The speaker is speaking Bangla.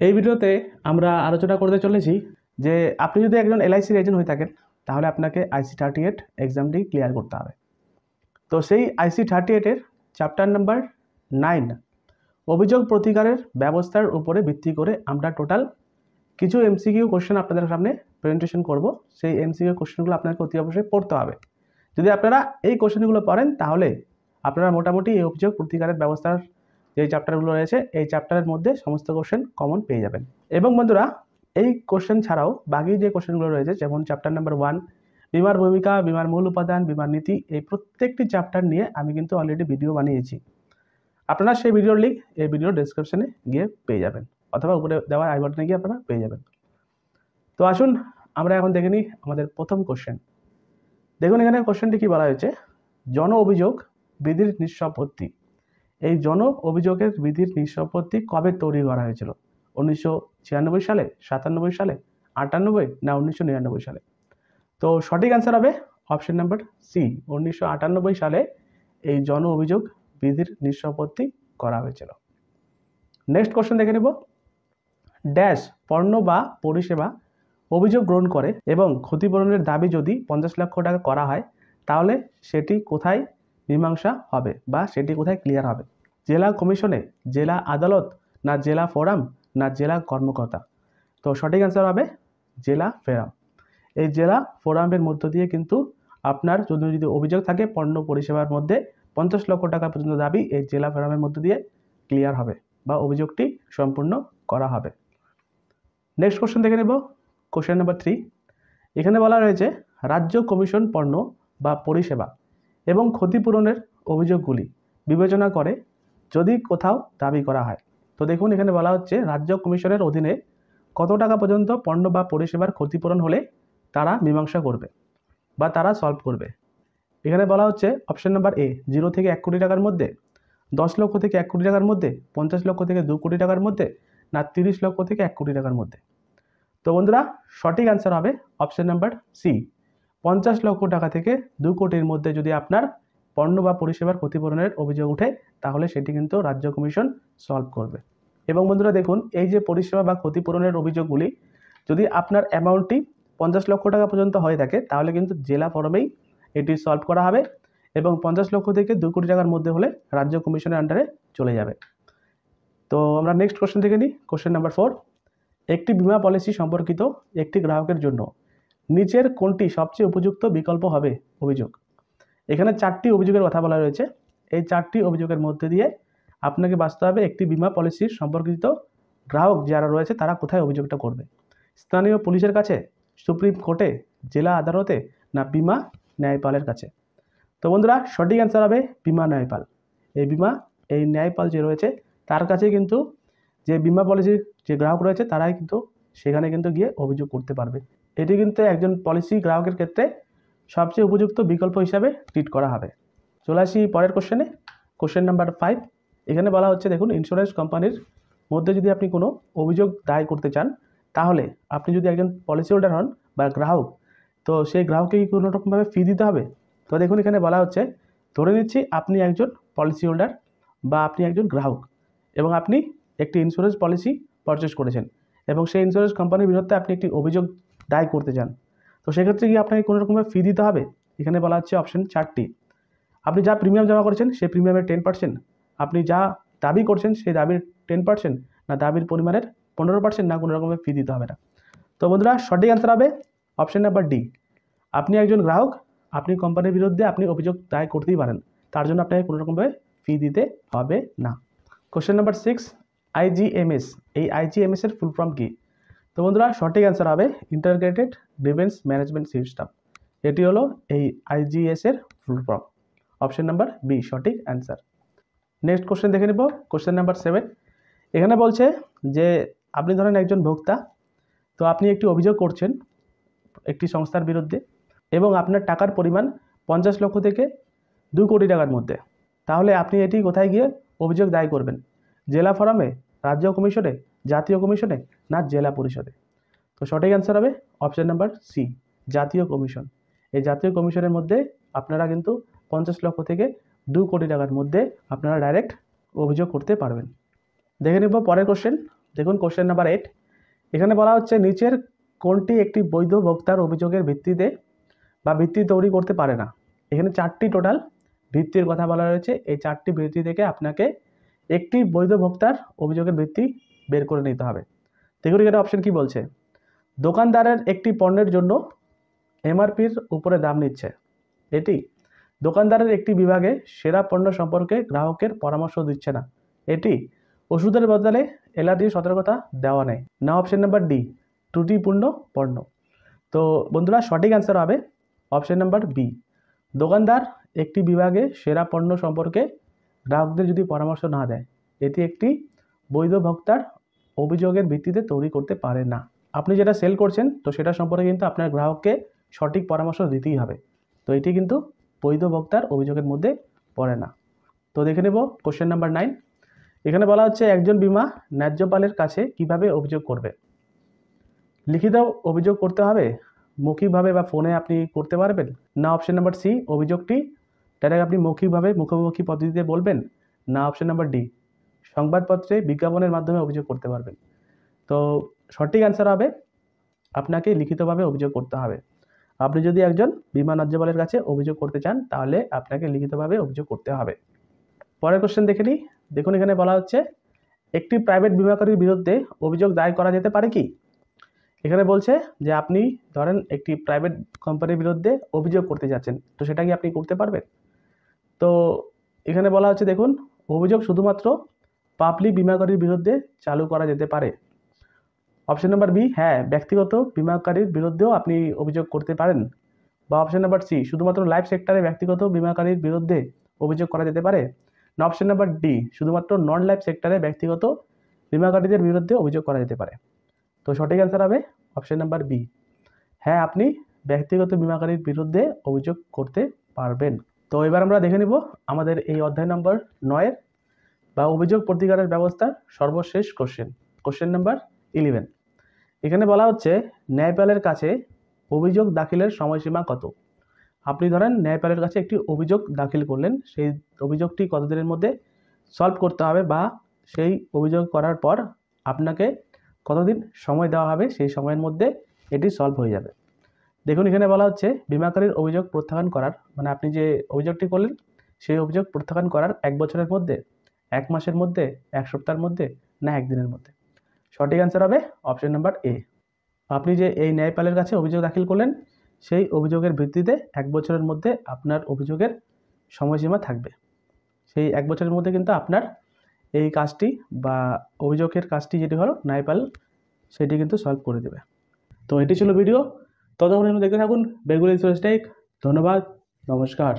এই ভিডিওতে আমরা আলোচনা করতে চলেছি যে আপনি যদি একজন এলআইসির এজেন্ট হয়ে থাকেন তাহলে আপনাকে IC38 এক্সামটি ক্লিয়ার করতে হবে। তো সেই IC38 চ্যাপ্টার নাম্বার 9 অভিযোগ প্রতিকারের ব্যবস্থার উপরে ভিত্তি করে আমরা টোটাল কিছু MCQ কোশ্চেন আপনাদের সামনে প্রেজেন্টেশন করব। সেই MCQ কোশ্চেনগুলো আপনাকে অতি অবশ্যই পড়তে হবে। যদি আপনারা এই কোশ্চেনগুলো পড়েন তাহলে আপনারা মোটামুটি এই অভিযোগ প্রতিকারের ব্যবস্থার যে চ্যাপ্টারগুলো রয়েছে এই চ্যাপ্টারের মধ্যে সমস্ত কোশ্চেন কমন পেয়ে যাবেন। এবং বন্ধুরা, এই কোশ্চেন ছাড়াও বাকি যে কোশ্চেনগুলো রয়েছে যেমন চ্যাপ্টার নাম্বার 1 বীমার ভূমিকা, বীমার মূল উপাদান, বীমার নীতি, এই প্রত্যেকটি চ্যাপ্টার নিয়ে আমি কিন্তু অলরেডি ভিডিও বানিয়েছি। আপনারা সেই ভিডিওর লিঙ্ক এই ভিডিওর ডেসক্রিপশনে গিয়ে পেয়ে যাবেন, অথবা উপরে দেওয়া আই বাটনে গিয়ে আপনারা পেয়ে যাবেন। তো আসুন আমরা এখন দেখে নিই আমাদের প্রথম কোশ্চেন। দেখুন এখানে কোশ্চেনটি কি বলা হয়েছে, জন অভিযোগ বিধির নিষ্পত্তি। এই জন অভিযোগের বিধির নিষ্পত্তি কবে তৈরি করা হয়েছিল? 1996 সালে, 97 সালে, 98 না 1999 সালে? তো সঠিক অ্যান্সার হবে অপশন নাম্বার সি, 1998 সালে এই জন অভিযোগ বিধির নিষ্পত্তি করা হয়েছিল। নেক্সট কোশ্চেন দেখে নেব, ড্যাশ পণ্য বা পরিষেবা অভিযোগ গ্রহণ করে এবং ক্ষতিপূরণের দাবি যদি 50 লক্ষ টাকা করা হয় তাহলে সেটি কোথায় মীমাংসা হবে বা সেটি কোথায় ক্লিয়ার হবে? জেলা কমিশনে, জেলা আদালত, না জেলা ফোরাম, না জেলা কর্মকর্তা? তো সঠিক অ্যান্সার হবে জেলা ফোরাম। এই জেলা ফোরামের মধ্য দিয়ে কিন্তু আপনার যদি অভিযোগ থাকে পণ্য পরিষেবার মধ্যে 50 লক্ষ টাকা পর্যন্ত দাবি এই জেলা ফোরামের মধ্য দিয়ে ক্লিয়ার হবে বা অভিযোগটি সম্পূর্ণ করা হবে। নেক্সট কোশ্চেন দেখে নেব, কোশ্চেন নাম্বার 3। এখানে বলা রয়েছে রাজ্য কমিশন পণ্য বা পরিষেবা এবং ক্ষতিপূরণের অভিযোগগুলি বিবেচনা করে যদি কোথাও দাবি করা হয়। তো দেখুন এখানে বলা হচ্ছে রাজ্য কমিশনের অধীনে কত টাকা পর্যন্ত পণ্য বা পরিষেবার ক্ষতিপূরণ হলে তারা মীমাংসা করবে বা তারা সলভ করবে। এখানে বলা হচ্ছে অপশন নাম্বার এ 0 থেকে 1 কোটি টাকার মধ্যে, 10 লক্ষ থেকে 1 কোটি টাকার মধ্যে, 50 লক্ষ থেকে 2 কোটি টাকার মধ্যে, না 30 লক্ষ থেকে 1 কোটি টাকার মধ্যে? তো বন্ধুরা সঠিক অ্যান্সার হবে অপশন নাম্বার সি, 50 লক্ষ টাকা থেকে 2 কোটির মধ্যে যদি আপনার পণ্য বা পরিষেবার ক্ষতিপূরণের অভিযোগ উঠে তাহলে সেটি কিন্তু রাজ্য কমিশন সলভ করবে। এবং বন্ধুরা দেখুন এই যে পরিষেবা বা ক্ষতিপূরণের অভিযোগগুলি যদি আপনার অ্যামাউন্টটি 50 লক্ষ টাকা পর্যন্ত হয়ে থাকে তাহলে কিন্তু জেলা ফোরামেই এটি সলভ করা হবে এবং 50 লক্ষ থেকে 2 কোটি টাকার মধ্যে হলে রাজ্য কমিশনের আন্ডারে চলে যাবে। তো আমরা নেক্সট কোশ্চেন দেখে নিই, কোশ্চেন নাম্বার 4। একটি বীমা পলিসি সম্পর্কিত একটি গ্রাহকের জন্য নিচের কোনটি সবচেয়ে উপযুক্ত বিকল্প হবে অভিযোগ? এখানে 4টি অভিযোগের কথা বলা রয়েছে। এই 4টি অভিযোগের মধ্যে দিয়ে আপনাকে বাঁচতে হবে একটি বীমা পলিসির সম্পর্কিত গ্রাহক যারা রয়েছে তারা কোথায় অভিযোগটা করবে। স্থানীয় পুলিশের কাছে, সুপ্রিম কোর্টে, জেলা আদালতে, না বীমা ন্যায়পালের কাছে? তো বন্ধুরা সঠিক অ্যান্সার হবে বীমা ন্যায়পাল। এই ন্যায়পাল যে রয়েছে তার কাছে কিন্তু যে বীমা পলিসির যে গ্রাহক রয়েছে তারাই কিন্তু সেখানে কিন্তু গিয়ে অভিযোগ করতে পারবে। এটি কিন্তু একজন পলিসি গ্রাহকের ক্ষেত্রে সবচেয়ে উপযুক্ত বিকল্প হিসাবে ট্রিট করা হবে। চলে আসি পরের কোশ্চেনে, কোশ্চেন নাম্বার 5। এখানে বলা হচ্ছে দেখুন ইন্স্যুরেন্স কোম্পানির মধ্যে যদি আপনি কোনো অভিযোগ দায়ের করতে চান তাহলে আপনি যদি একজন পলিসি হোল্ডার হন বা গ্রাহক, তো সেই গ্রাহককে কি কোনো রকমভাবে ফি দিতে হবে? তো দেখুন এখানে বলা হচ্ছে ধরে নিচ্ছি আপনি একজন পলিসি হোল্ডার বা আপনি একজন গ্রাহক এবং আপনি একটি ইন্স্যুরেন্স পলিসি পারচেস করেছেন এবং সেই ইন্স্যুরেন্স কোম্পানির বিরুদ্ধে আপনি একটি অভিযোগ দায়ের করতে চান। তো সেক্ষেত্রে কি আপনাকে কোনো রকমের ফি দিতে হবে? এখানে বলা হচ্ছে অপশন 4টি। আপনি যা প্রিমিয়াম জমা করেছেন সেই প্রিমিয়ামের 10%, আপনি যা দাবি করছেন সেই দাবির 10%, না দাবির পরিমাণের 15%, না কোনো রকমের ফি দিতে হবে না? তো বন্ধুরা সঠিক অ্যান্সার হবে অপশন নাম্বার ডি। আপনি একজন গ্রাহক, আপনি কোম্পানির বিরুদ্ধে আপনি অভিযোগ দায়ের করতেই পারেন, তার জন্য আপনাকে কোনো রকমভাবে ফি দিতে হবে না। Question number 6, IGMS। এই IGMS এর ফুল ফর্ম কি? তো বন্ধুরা সঠিক অ্যান্সার হবে ইন্টিগ্রেটেড গ্রিভেন্স ম্যানেজমেন্ট সিস্টেম। এটি হলো এই IGS এর full form. Option number B সঠিক অ্যান্সার। নেক্সট কোশ্চেন দেখে নেব, কোশ্চেন নাম্বার 7। এখানে বলছে যে আপনি ধরেন একজন ভোক্তা, তো আপনি একটি অভিযোগ করছেন একটি সংস্থার বিরুদ্ধে এবং আপনার টাকার পরিমাণ 50 লক্ষ থেকে 2 কোটি টাকার মধ্যে। তাহলে আপনি এটি কোথায় গিয়ে অভিযোগ দায়ের করবেন? জেলা ফোরামে, রাজ্য কমিশনে, জাতীয় কমিশনে, না জেলা পরিষদে? তো সঠিক অ্যান্সার হবে অপশন নাম্বার সি, জাতীয় কমিশন। এই জাতীয় কমিশনের মধ্যে আপনারা কিন্তু 50 লক্ষ থেকে 2 কোটি টাকার মধ্যে আপনারা ডাইরেক্ট অভিযোগ করতে পারবেন। দেখে নেব পরের কোশ্চেন, দেখুন কোশ্চেন নাম্বার 8, এখানে বলা হচ্ছে নিচের কোনটি একটি বৈধ ভোক্তার অভিযোগের ভিত্তিতে বা ভিত্তি তৈরি করতে পারে না। এখানে 4টি টোটাল ভিত্তির কথা বলা রয়েছে। এই 4টি ভিত্তি থেকে আপনাকে একটি বৈধ ভোক্তার অভিযোগের ভিত্তি বের করে নিতে হবে। দেখুন এখানে অপশন কি বলছে, দোকানদারের একটি পণ্যের জন্য এমআরপির উপরে দাম নিচ্ছে। এটি দোকানদারের একটি বিভাগে সেরা পণ্য সম্পর্কে গ্রাহকের পরামর্শ দিচ্ছে না। এটি ওষুধের বদলে অ্যালার্জির সতর্কতা দেওয়া নেই। না অপশন নাম্বার ডি, ত্রুটিপূর্ণ পণ্য। তো বন্ধুরা সঠিক অ্যান্সার হবে অপশন নাম্বার বি, দোকানদার একটি বিভাগে সেরা পণ্য সম্পর্কে গ্রাহকদের যদি পরামর্শ না দেয়, এটি একটি বৈধ ভোক্তার অভিযোগের ভিত্তিতে তৈরি করতে পারে না। আপনি যেটা সেল করছেন তো সেটা সম্পর্কে কিন্তু আপনার গ্রাহককে সঠিক পরামর্শ দিতেই হবে। তো এটি কিন্তু বৈধ ভোক্তার অভিযোগের মধ্যে পড়ে না। তো দেখে নেব কোশ্চেন নাম্বার 9, এখানে বলা হচ্ছে একজন বীমা ন্যায্যপালের কাছে কিভাবে অভিযোগ করবে। লিখিত অভিযোগ করতে হবে, মৌখিকভাবে বা ফোনে আপনি করতে পারবেন। না অপশন নাম্বার সি, অভিযোগটি ডাইরেক্ট আপনি মৌখিকভাবে মুখোমুখি পদ্ধতিতে বলবেন। না অপশন নাম্বার ডি, সংবাদপত্রে বিজ্ঞাপনের মাধ্যমে অভিযোগ করতে পারবেন। তো সঠিক অ্যান্সার হবে আপনাকে লিখিতভাবে অভিযোগ করতে হবে। আপনি যদি একজন বীমা ন্যায্যপালের কাছে অভিযোগ করতে চান তাহলে আপনাকে লিখিতভাবে অভিযোগ করতে হবে। পরের কোশ্চেন দেখে নিই। দেখুন এখানে বলা হচ্ছে একটি প্রাইভেট বীমাকারীর বিরুদ্ধে অভিযোগ দায়ের করা যেতে পারে কি। এখানে বলছে যে আপনি ধরেন একটি প্রাইভেট কোম্পানির বিরুদ্ধে অভিযোগ করতে যাচ্ছেন, তো সেটা কি আপনি করতে পারবেন। তো এখানে বলা হচ্ছে দেখুন অভিযোগ শুধুমাত্র পাবলিক বীমাকারীর বিরুদ্ধে চালু করা যেতে পারে। অপশন নাম্বার বি, হ্যাঁ ব্যক্তিগত বীমাকারীর বিরুদ্ধেও আপনি অভিযোগ করতে পারেন। বা অপশন নাম্বার সি, শুধুমাত্র লাইফ সেক্টরে ব্যক্তিগত বীমাকারীর বিরুদ্ধে অভিযোগ করা যেতে পারে। না অপশন নাম্বার ডি, শুধুমাত্র নন লাইফ সেক্টরে ব্যক্তিগত বীমাকারীদের বিরুদ্ধে অভিযোগ করা যেতে পারে। তো সঠিক অ্যান্সার হবে অপশন নাম্বার বি, হ্যাঁ আপনি ব্যক্তিগত বীমাকারীর বিরুদ্ধে অভিযোগ করতে পারবেন। তো এবার আমরা দেখে নিব আমাদের এই অধ্যায় নম্বর 9 বা অভিযোগ প্রতিকারের ব্যবস্থার সর্বশেষ কোশ্চেন, কোশ্চেন নাম্বার 11। এখানে বলা হচ্ছে ন্যায়পালের কাছে অভিযোগ দাখিলের সময়সীমা কত। আপনি ধরেন ন্যায়পালের কাছে একটি অভিযোগ দাখিল করলেন, সেই অভিযোগটি কতদিনের মধ্যে সলভ করতে হবে বা সেই অভিযোগ করার পর আপনাকে কতদিন সময় দেওয়া হবে, সেই সময়ের মধ্যে এটি সলভ হয়ে যাবে। দেখুন এখানে বলা হচ্ছে বীমাকারীর অভিযোগ প্রত্যাখ্যান করার, মানে আপনি যে অভিযোগটি করলেন সেই অভিযোগ প্রত্যাখ্যান করার 1 বছরের মধ্যে, 1 মাসের মধ্যে, 1 সপ্তাহের মধ্যে, না 1 দিনের মধ্যে। সঠিক অ্যান্সার হবে অপশন নাম্বার এ। আপনি যে এই ন্যায়পালের কাছে অভিযোগ দাখিল করলেন সেই অভিযোগের ভিত্তিতে 1 বছরের মধ্যে আপনার অভিযোগের সময়সীমা থাকবে। সেই 1 বছরের মধ্যে কিন্তু আপনার এই কাজটি বা অভিযোগের কাজটি যেটি হলো ন্যায়পাল সেটি কিন্তু সলভ করে দেবে। তো এটি ছিল ভিডিও, ততক্ষণ দেখতে থাকুন বেঙ্গলি সোর্স টেক। ধন্যবাদ, নমস্কার।